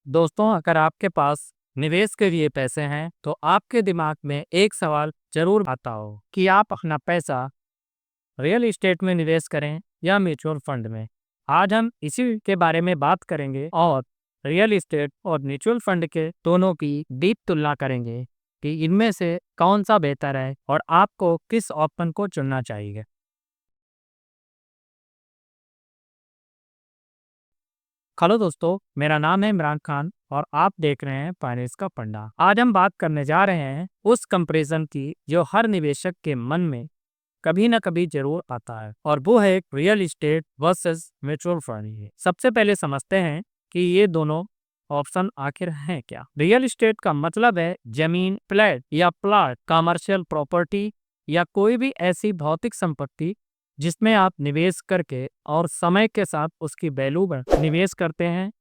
दोस्तों, अगर आपके पास निवेश के लिए पैसे हैं तो आपके दिमाग में एक सवाल जरूर आता हो कि आप अपना पैसा रियल एस्टेट में निवेश करें या म्यूचुअल फंड में। आज हम इसी के बारे में बात करेंगे और रियल एस्टेट और म्यूचुअल फंड के दोनों की डीप तुलना करेंगे कि इनमें से कौन सा बेहतर है और आपको किस ऑप्शन को चुनना चाहिए। हेलो दोस्तों, मेरा नाम है इमरान खान और आप देख रहे हैं फाइनेंस का फंडा। आज हम बात करने जा रहे हैं उस कंपैरिजन की जो हर निवेशक के मन में कभी ना कभी जरूर आता है, और वो है real estate versus mutual fund. सबसे पहले समझते हैं कि ये दोनों ऑप्शन आखिर हैं क्या। रियल एस्टेट का मतलब है जमीन, फ्लैट या प्लॉट, कमर्शियल प्रॉपर्टी या कोई भी ऐसी भौतिक संपत्ति जिसमें आप निवेश करके और समय के साथ उसकी वैल्यू निवेश करते हैं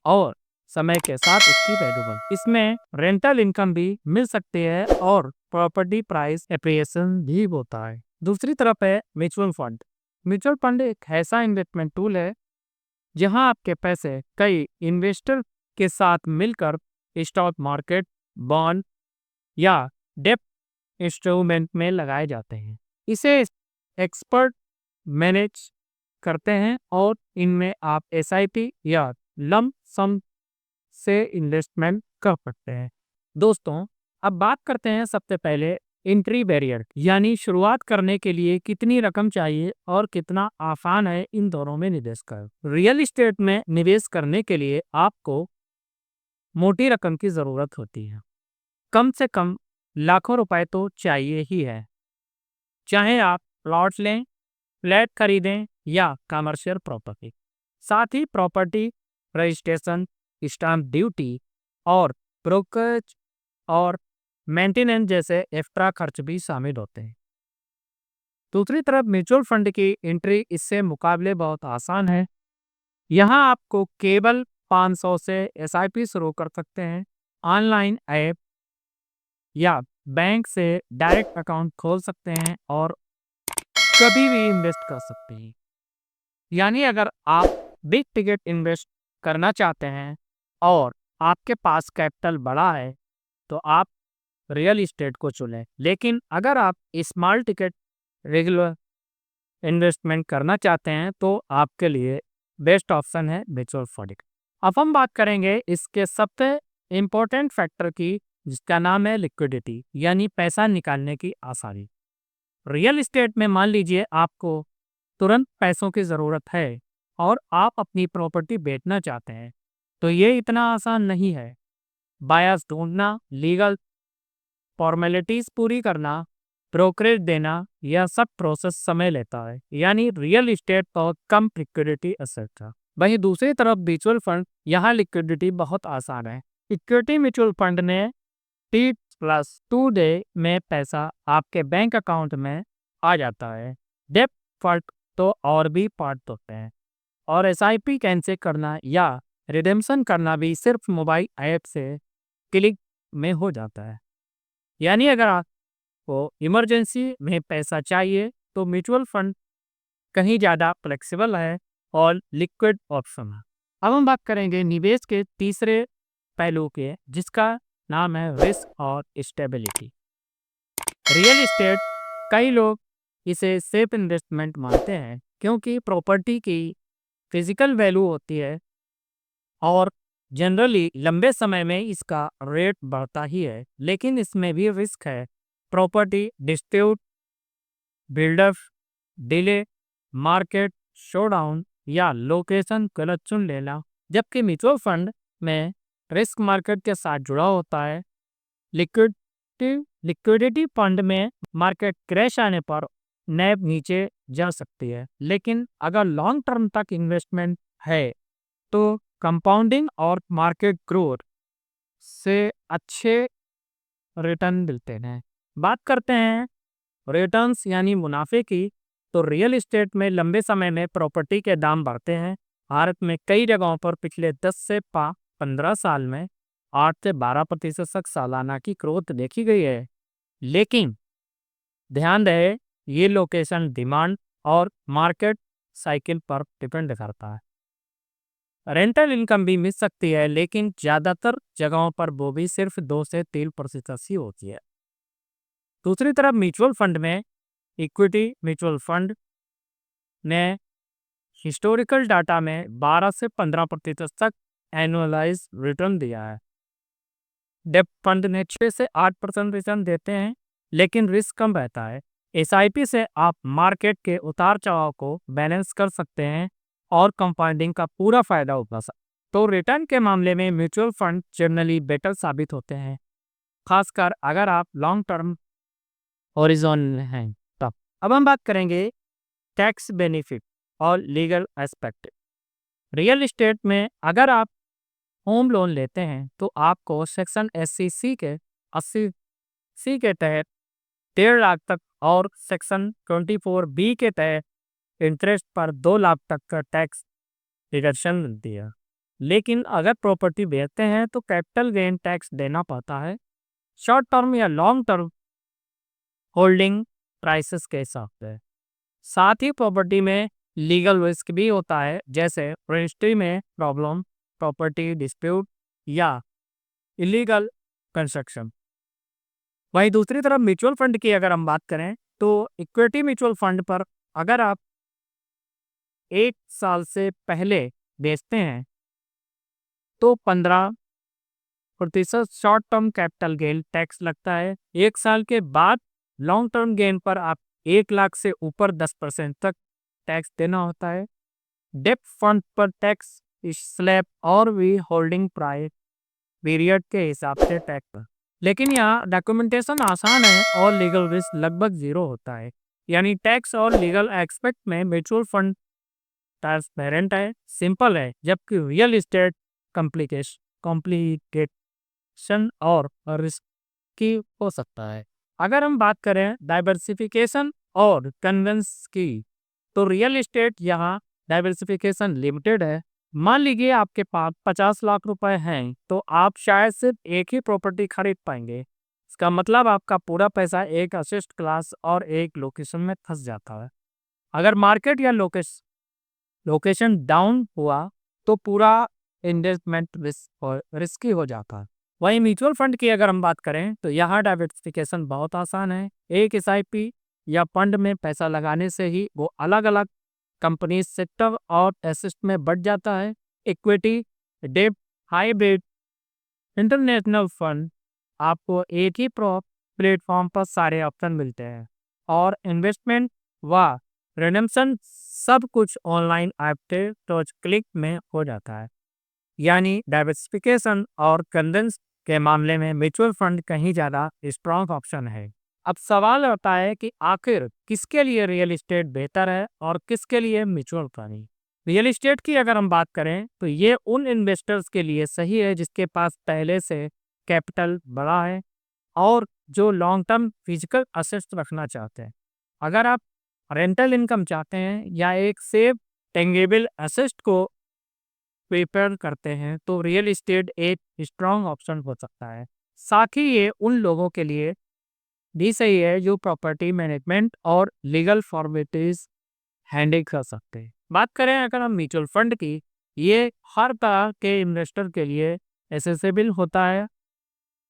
और समय के साथ उसकी वैल्यू इसमें रेंटल इनकम भी मिल सकती है और प्रॉपर्टी प्राइस एप्रिसिएशन भी होता है। दूसरी तरफ है म्यूचुअल फंड। म्यूचुअल फंड एक ऐसा इन्वेस्टमेंट टूल है जहां आपके पैसे कई इन्वेस्टर के साथ मिलकर स्टॉक मार्केट, बॉन्ड या डेब्ट इंस्ट्रूमेंट में लगाए जाते हैं। इसे एक्सपर्ट मैनेज करते हैं और इनमें आप एसआईपी या लंप सम से इन्वेस्टमेंट कर सकते हैं। दोस्तों, अब बात करते हैं सबसे पहले एंट्री बैरियर, यानी शुरुआत करने के लिए कितनी रकम चाहिए और कितना आसान है इन दोनों में निवेश कर। रियल एस्टेट में निवेश करने के लिए आपको मोटी रकम की जरूरत होती है। कम से कम लाखों रुपए तो चाहिए ही है, चाहे आप प्लॉट लें, फ्लैट खरीदें या कमर्शियल प्रॉपर्टी। साथ ही प्रॉपर्टी रजिस्ट्रेशन, स्टाम्प ड्यूटी और ब्रोकरेज और मेंटेनेंस जैसे एक्स्ट्रा खर्च भी शामिल होते हैं। दूसरी तरफ म्यूचुअल फंड की एंट्री इससे मुकाबले बहुत आसान है। यहाँ आपको केवल 500 से एसआईपी शुरू कर सकते हैं, ऑनलाइन ऐप या बैंक से डायरेक्ट अकाउंट खोल सकते हैं और कभी भी इन्वेस्ट कर सकते हैं। यानी अगर आप बिग टिकट इन्वेस्ट करना चाहते हैं और आपके पास कैपिटल बड़ा है तो आप रियल एस्टेट को चुनें, लेकिन अगर आप स्मॉल टिकट रेगुलर इन्वेस्टमेंट करना चाहते हैं तो आपके लिए बेस्ट ऑप्शन है म्यूचुअल फंड। अब हम बात करेंगे इसके सबसे इम्पोर्टेंट फैक्टर की, जिसका नाम है लिक्विडिटी, यानी पैसा निकालने की आसानी। रियल एस्टेट में मान लीजिए आपको तुरंत पैसों की ज़रूरत है और आप अपनी प्रॉपर्टी बेचना चाहते हैं, तो ये इतना आसान नहीं है। बायर्स ढूंढना, लीगल फॉर्मेलिटीज पूरी करना, ब्रोकरेज देना, यह सब प्रोसेस समय लेता है। यानी रियल एस्टेट बहुत कम लिक्विडिटी एसेट था। वहीं दूसरी तरफ म्यूचुअल फंड, यहाँ लिक्विडिटी बहुत आसान है। इक्विटी म्यूचुअल फंड ने T+2 डे में पैसा आपके बैंक अकाउंट में आ जाता है। डेब्ट फंड तो और भी पार्ट होते हैं और एसआईपी कैंसिल करना या रिडेम्पशन करना भी सिर्फ मोबाइल ऐप से क्लिक में हो जाता है। यानी अगर आपको इमरजेंसी में पैसा चाहिए तो म्यूचुअल फंड कहीं ज़्यादा फ्लेक्सिबल है और लिक्विड ऑप्शन है। अब हम बात करेंगे निवेश के तीसरे पहलू के, जिसका नाम है रिस्क और स्टेबिलिटी। रियल एस्टेट, कई लोग इसे सेफ इन्वेस्टमेंट मानते हैं क्योंकि प्रॉपर्टी की फिजिकल वैल्यू होती है और जनरली लंबे समय में इसका रेट बढ़ता ही है, लेकिन इसमें भी रिस्क है। Property dispute, buildup delay, market showdown या लोकेशन गलत चुन लेना। जबकि म्यूचुअल फंड में रिस्क मार्केट के साथ जुड़ा होता है। लिक्विडिटी लिक्विडिटी फंड में मार्केट क्रैश आने पर नैब नीचे जा सकती है, लेकिन अगर लॉन्ग टर्म तक इन्वेस्टमेंट है तो कंपाउंडिंग और मार्केट ग्रोथ से अच्छे रिटर्न मिलते हैं। बात करते हैं रिटर्न्स यानी मुनाफे की, तो रियल एस्टेट में लंबे समय में प्रॉपर्टी के दाम बढ़ते हैं। भारत में कई जगहों पर पिछले 10 से 15 साल में 8 से 12% तक सालाना की ग्रोथ देखी गई है। लेकिन ध्यान रहे, ये लोकेशन, डिमांड और मार्केट साइकिल पर डिपेंड करता है। रेंटल इनकम भी मिल सकती है, लेकिन ज़्यादातर जगहों पर वो भी सिर्फ 2 से 3% ही होती है। दूसरी तरफ म्यूचुअल फंड में इक्विटी म्यूचुअल फंड ने हिस्टोरिकल डाटा में 12 से 15% तक एनुअलाइज रिटर्न दिया है। डेब्ट फंड ने 6 से 8% रिटर्न देते हैं, लेकिन रिस्क कम रहता है। एसआईपी से आप मार्केट के उतार चढ़ाव को बैलेंस कर सकते हैं और कंपाउंडिंग का पूरा फायदा उठा सकते हैं। तो रिटर्न के मामले में म्यूचुअल फंड जनरली बेटर साबित होते हैं, खासकर अगर आप लॉन्ग टर्म हॉरिजॉन में हैं तब। अब हम बात करेंगे टैक्स बेनिफिट और लीगल एस्पेक्ट। रियल एस्टेट में अगर आप होम लोन लेते हैं तो आपको सेक्शन एससीसी के 80 के तहत 1.5 लाख तक और सेक्शन 24B के तहत इंटरेस्ट पर 2 लाख तक का टैक्स डिडक्शन मिलती है। लेकिन अगर प्रॉपर्टी बेचते हैं तो कैपिटल गेन टैक्स देना पड़ता है, शॉर्ट टर्म या लॉन्ग टर्म होल्डिंग प्राइसेस के हिसाब से। साथ ही प्रॉपर्टी में लीगल रिस्क भी होता है, जैसे रजिस्ट्री में प्रॉब्लम, प्रॉपर्टी डिस्प्यूट या इलीगल कंस्ट्रक्शन। वहीं दूसरी तरफ म्यूचुअल फंड की अगर हम बात करें तो इक्विटी म्यूचुअल फंड पर अगर आप 1 साल से पहले बेचते हैं तो 15% short term capital gain tax लगता है। 1 साल के बाद लॉन्ग टर्म गेन पर आप 1 लाख से ऊपर 10% तक टैक्स देना होता है। डेब्ट फंड पर टैक्स स्लैब और भी होल्डिंग प्राइस पीरियड के हिसाब से टैक्स। लेकिन यहाँ डॉक्यूमेंटेशन आसान है और लीगल रिस्क लगभग 0 होता है। यानी टैक्स और लीगल एस्पेक्ट में म्यूचुअल फंड ट्रांसपेरेंट है, सिंपल है, जबकि रियल एस्टेट कॉम्प्लिकेशन और रिस्की हो सकता है। अगर हम बात करें डाइवर्सिफिकेशन और कन्वेंस की, तो रियल एस्टेट यहाँ डाइवर्सिफिकेशन लिमिटेड है। मान लीजिए आपके पास 50 लाख रुपए हैं तो आप शायद सिर्फ एक ही प्रॉपर्टी खरीद पाएंगे। इसका मतलब आपका पूरा पैसा एक असेट क्लास और एक लोकेशन में फंस जाता है। अगर मार्केट या लोकेशन डाउन हुआ तो पूरा इन्वेस्टमेंट रिस्की हो जाता है। वहीं म्यूचुअल फंड की अगर हम बात करें तो यहाँ डाइवर्सिफिकेशन बहुत आसान है। एक एसआईपी या फंड में पैसा लगाने से ही वो अलग अलग कंपनी, सेक्टर और एसेट में बढ़ जाता है। इक्विटी, डेब्ट, हाइब्रिड, इंटरनेशनल फंड, आपको एक ही प्लेटफॉर्म पर सारे ऑप्शन मिलते हैं और इन्वेस्टमेंट व रिडेम्पशन सब कुछ ऑनलाइन ऐप तो क्लिक में हो जाता है। यानी डाइवर्सिफिकेशन और कन्वेंस के मामले में म्यूचुअल फंड कहीं ज़्यादा स्ट्रॉन्ग ऑप्शन है। अब सवाल आता है कि आखिर किसके लिए रियल एस्टेट बेहतर है और किसके लिए म्यूचुअल फंड। रियल एस्टेट की अगर हम बात करें तो ये उन इन्वेस्टर्स के लिए सही है जिसके पास पहले से कैपिटल बड़ा है और जो लॉन्ग टर्म फिजिकल असेट्स रखना चाहते हैं। अगर आप रेंटल इनकम चाहते हैं या एक सेफ टेंगेबल असेट को प्रिपेयर करते हैं तो रियल एस्टेट एक स्ट्रॉन्ग ऑप्शन हो सकता है। साथ ही ये उन लोगों के लिए भी सही है जो प्रॉपर्टी मैनेजमेंट और लीगल फॉर्मेलिटीज हैंडल कर सकते हैं। बात करें अगर हम म्यूचुअल फंड की, ये हर तरह के इन्वेस्टर के लिए एसेसिबल होता है।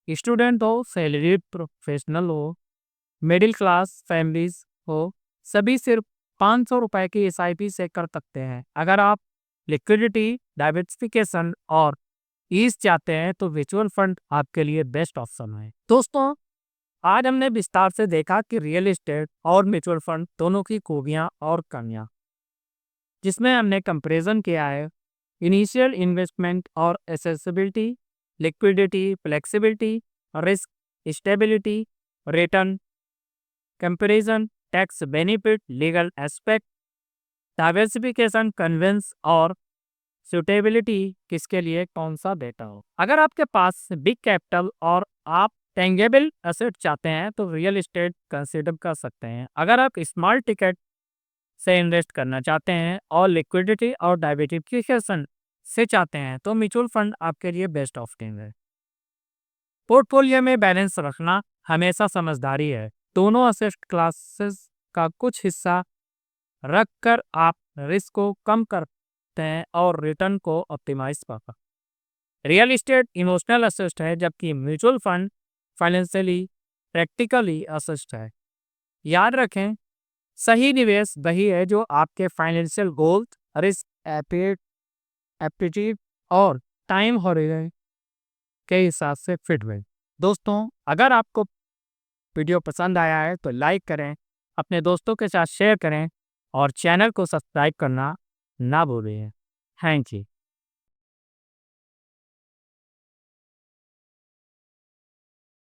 स्टूडेंट हो, सैलरीड प्रोफेशनल हो, मिडिल क्लास फैमिलीज हो, सभी सिर्फ 500 रुपए की एसआईपी से कर सकते हैं। अगर आप लिक्विडिटी, डाइवर्सिफिकेशन और ईज चाहते हैं तो म्यूचुअल फंड आपके लिए बेस्ट ऑप्शन है। दोस्तों, आज हमने विस्तार से देखा कि रियल एस्टेट और म्यूचुअल फंड दोनों की खूबियां और कमियां, जिसमें हमने कंपैरिजन किया है इनिशियल इन्वेस्टमेंट और accessibility, liquidity, flexibility, risk, stability, return, comparison, tax benefit, legal aspect, diversification, conveyance और सुटेबिलिटी, किसके लिए कौन सा बेटर हो। अगर आपके पास बिग कैपिटल और आप टेंगेबल एसेट चाहते हैं तो रियल एस्टेट कंसीडर कर सकते हैं। अगर आप स्मॉल टिकट से इन्वेस्ट करना चाहते हैं और लिक्विडिटी और डाइवर्सिफिकेशन से चाहते हैं तो म्यूचुअल फंड आपके लिए बेस्ट ऑप्शन है। पोर्टफोलियो में बैलेंस रखना हमेशा समझदारी है। दोनों एसेट क्लासेस का कुछ हिस्सा रखकर आप रिस्क को कम करते असिस्ट हैं और रिटर्न को ऑप्टिमाइज करता है। रियल एस्टेट इमोशनल असिस्ट है, जबकि mutual fund financially practically assist है। याद रखें, सही निवेश वही है जो आपके फाइनेंशियल गोल्स, रिस्क एपेटाइट और टाइम हॉरिजन के हिसाब से फिट हुए। दोस्तों, अगर आपको वीडियो पसंद आया है तो लाइक करें, अपने दोस्तों के साथ शेयर करें और चैनल को सब्सक्राइब करना ना भूलें। Thank you.